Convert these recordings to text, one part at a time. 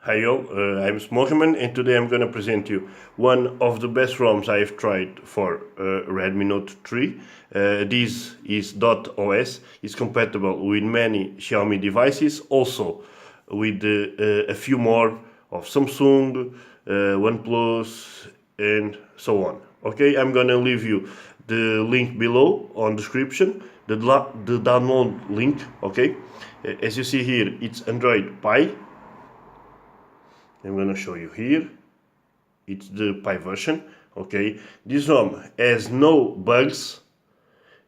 Hi all, I'm Smokerman and today I'm gonna present you one of the best ROMs I've tried for Redmi Note 3. This is dotOS. It's compatible with many Xiaomi devices, also with a few more of Samsung, OnePlus and so on. Okay, I'm gonna leave you the link below on description, the download link. Okay, as you see here, it's Android Pie. I'm gonna show you here. It's the Pi version. Okay, this ROM has no bugs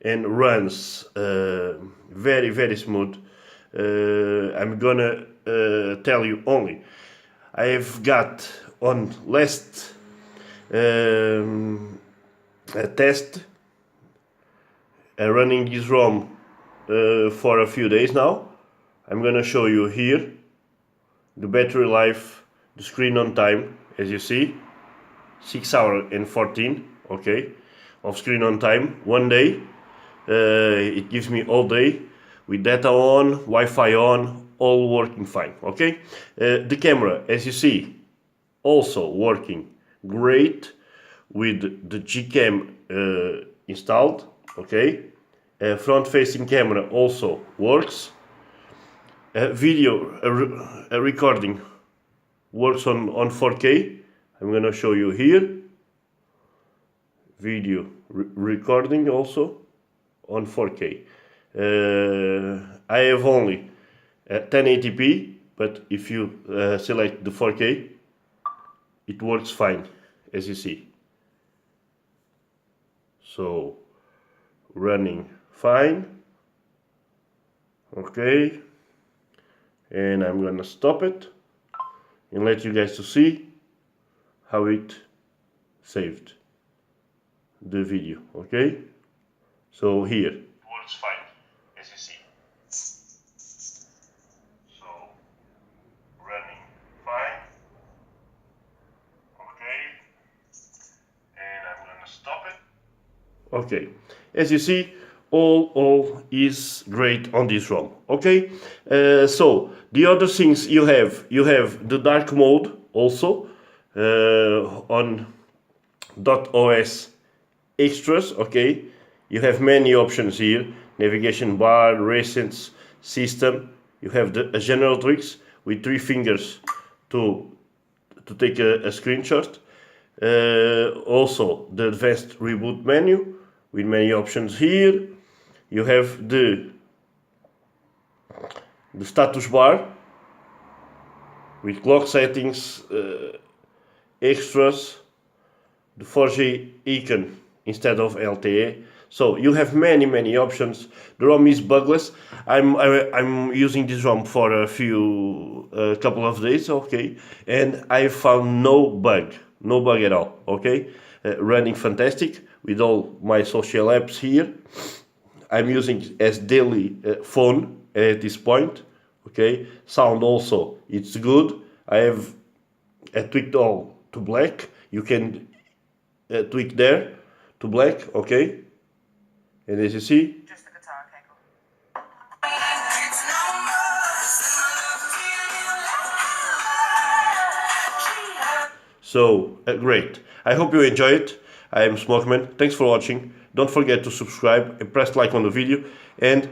and runs very smooth. I'm gonna tell you only. I've got on last test running this ROM for a few days now. I'm gonna show you here the battery life, the screen on time, as you see, 6 hours and 14, okay, of screen on time, 1 day. It gives me all day with data on, Wi-Fi on, all working fine, okay. The camera, as you see, also working great with the Gcam installed, okay. Front-facing camera also works. Video recording works on 4K. I'm gonna show you here. Video recording also on 4K. I have only 1080p, but if you select the 4K, it works fine, as you see. So running fine. Okay, and I'm gonna stop it and let you guys to see how it saved the video. Okay, so here it works fine, as you see. So running fine. Okay, and I'm gonna stop it. Okay, as you see, all is great on this ROM. Okay, so the other things you have the dark mode also on dotOS extras. Okay, you have many options here: navigation bar, recent system. You have a general tricks with 3 fingers to take a screenshot. Also the advanced reboot menu with many options here. You have the status bar with clock settings, extras, the 4G icon instead of LTE. So you have many options. The ROM is bugless. I'm using this ROM for a couple of days, okay, and I found no bug at all. Okay, running fantastic with all my social apps here. I'm using as daily phone at this point. Okay, sound also, it's good. I have tweaked all to black. You can tweak there to black, okay. And as you see, just the guitar, okay, cool. So great. I hope you enjoy it. I am Smokeman. Thanks for watching. Don't forget to subscribe and press like on the video, and